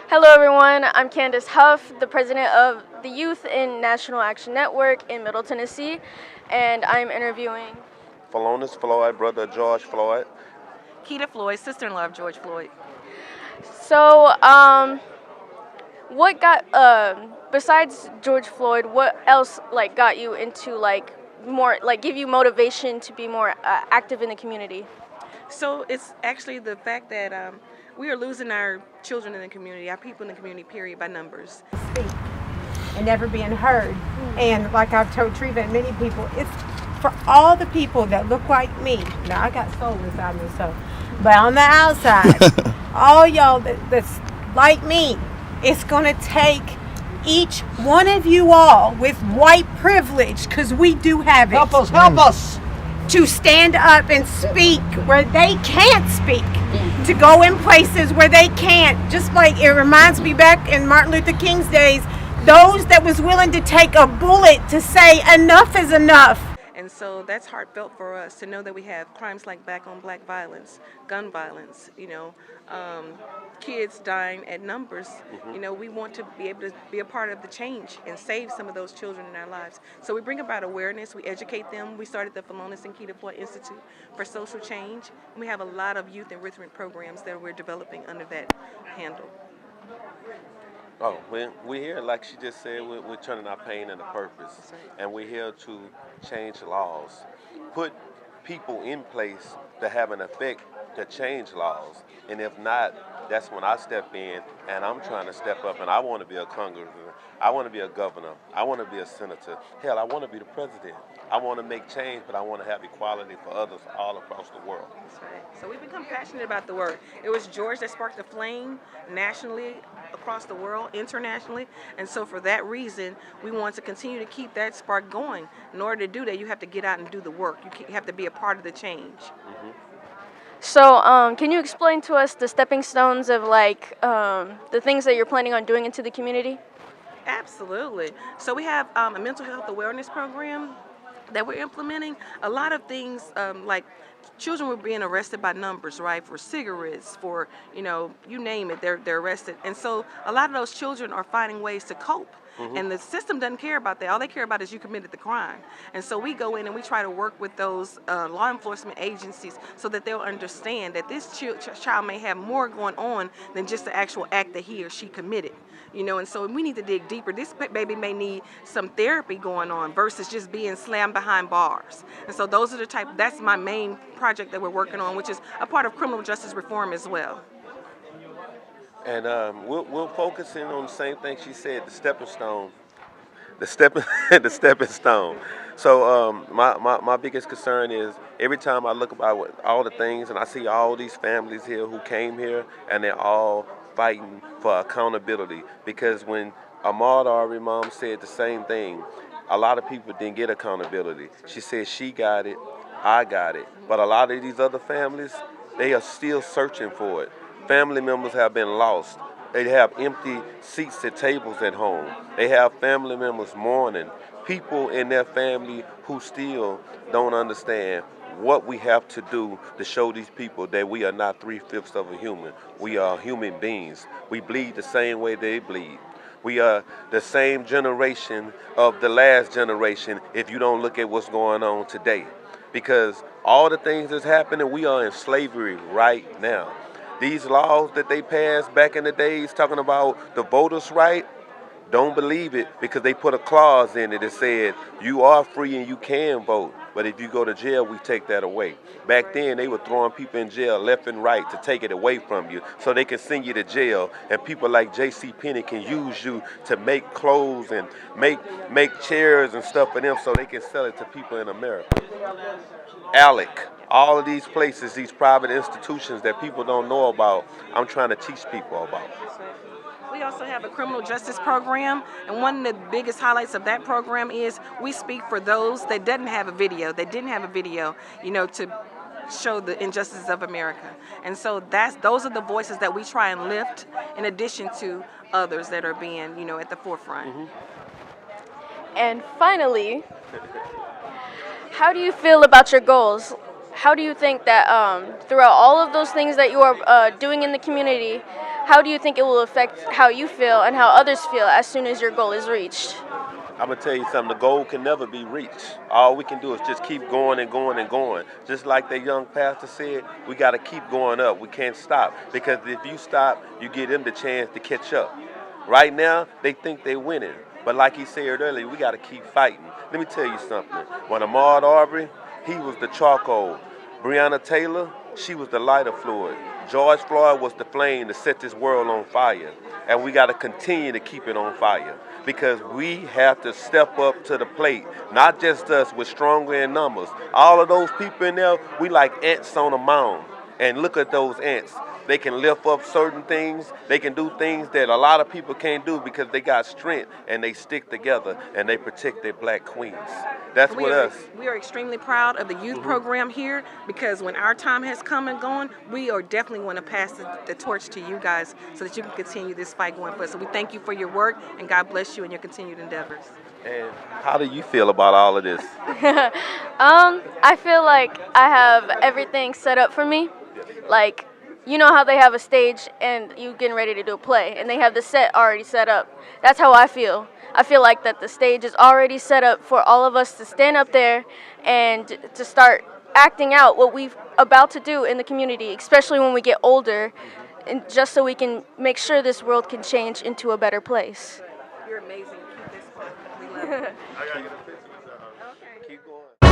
Hello, everyone. I'm Candice Huff, the president of the Youth in National Action Network in Middle Tennessee, and I'm interviewing. Philonise Floyd, brother of George Floyd. Floyd, sister-in-law of George Floyd. So, what got besides George Floyd? What else got you into more give you motivation to be more active in the community? So it's actually the fact that we are losing our children in the community, our people in the community, period, by numbers. Speak and never being heard. And like I've told Treva and many people, it's for all the people that look like me. Now I got soul inside me, so, but on the outside, all y'all that's like me, it's gonna take each one of you all with white privilege, because we do have it. Help us. To stand up and speak where they can't speak, to go in places where they can't. Just like it reminds me back in Martin Luther King's days, those that was willing to take a bullet to say enough is enough. And so that's heartfelt for us to know that we have crimes like black-on-black violence, gun violence, kids dying at numbers. We want to be able to be a part of the change and save some of those children in our lives. So we bring about awareness, we educate them. We started the Philonise and Floyd Institute for Social Change. And we have a lot of youth enrichment programs that we're developing under that handle. Oh, we're here, like she just said, we're turning our pain into purpose. That's right. And we're here to change laws, put people in place to have an effect to change laws. And if not, that's when I step in and I'm trying to step up and I want to be a congressman, I want to be a governor, I want to be a senator. Hell, I want to be the president. I want to make change, but I want to have equality for others all across the world. That's right. So we've become passionate about the work. It was George that sparked the flame nationally, across the world, internationally. And so for that reason, we want to continue to keep that spark going. In order to do that, you have to get out and do the work. You have to be a part of the change. So, can you explain to us the stepping stones of the things that you're planning on doing into the community? Absolutely. So we have a mental health awareness program that we're implementing. A lot of things like children were being arrested by numbers, right? For cigarettes, for, you name it, they're arrested. And so a lot of those children are finding ways to cope. And the system doesn't care about that. All they care about is you committed the crime. And so we go in and we try to work with those law enforcement agencies so that they'll understand that this child may have more going on than just the actual act that he or she committed. And so we need to dig deeper. This baby may need some therapy going on versus just being slammed behind bars. And so those are that's my main project that we're working on, which is a part of criminal justice reform as well. And we're focusing on the same thing she said, the stepping stone. The stepping stone. So my biggest concern is every time I look about all the things and I see all these families here who came here and they're all fighting for accountability. Because when Ahmaud Arbery's mom said the same thing, a lot of people didn't get accountability. She said she got it, I got it. But a lot of these other families, they are still searching for it. Family members have been lost. They have empty seats at tables at home. They have family members mourning. People in their family who still don't understand what we have to do to show these people that we are not 3/5 of a human. We are human beings. We bleed the same way they bleed. We are the same generation of the last generation if you don't look at what's going on today. Because all the things that's happening, we are in slavery right now. These laws that they passed back in the days talking about the voters' right, don't believe it because they put a clause in it that said you are free and you can vote, but if you go to jail, we take that away. Back then, they were throwing people in jail left and right to take it away from you so they can send you to jail, and people like J.C. Penney can use you to make clothes and make chairs and stuff for them so they can sell it to people in America. ALEC, all of these places, these private institutions that people don't know about, I'm trying to teach people about. We also have a criminal justice program, and one of the biggest highlights of that program is we speak for those that didn't have a video, to show the injustices of America. And so those are the voices that we try and lift in addition to others that are being, at the forefront. And finally, how do you feel about your goals? How do you think that throughout all of those things that you are doing in the community, how do you think it will affect how you feel and how others feel as soon as your goal is reached? I'm gonna tell you something. The goal can never be reached. All we can do is just keep going and going and going. Just like the young pastor said, we got to keep going up. We can't stop, because if you stop, you give them the chance to catch up. Right now, they think they're winning, but like he said earlier, we got to keep fighting. Let me tell you something. When Ahmaud Arbery, he was the charcoal. Breonna Taylor, she was the lighter fluid. George Floyd was the flame to set this world on fire. And we got to continue to keep it on fire, because we have to step up to the plate. Not just us, we're stronger in numbers. All of those people in there, we like ants on a mound. And look at those ants. They can lift up certain things. They can do things that a lot of people can't do because they got strength and they stick together and they protect their black queens. That's what us. We are extremely proud of the youth program here, because when our time has come and gone, we are definitely want to pass the torch to you guys so that you can continue this fight going forward. So we thank you for your work, and God bless you in your continued endeavors. And how do you feel about all of this? I feel like I have everything set up for me. Like, you know how they have a stage and you getting ready to do a play and they have the set already set up. That's how I feel. I feel like that the stage is already set up for all of us to stand up there and to start acting out what we're about to do in the community, especially when we get older, and just so we can make sure this world can change into a better place. You're amazing. Keep this one. We love you. I gotta get a picture with you. Okay. Keep going.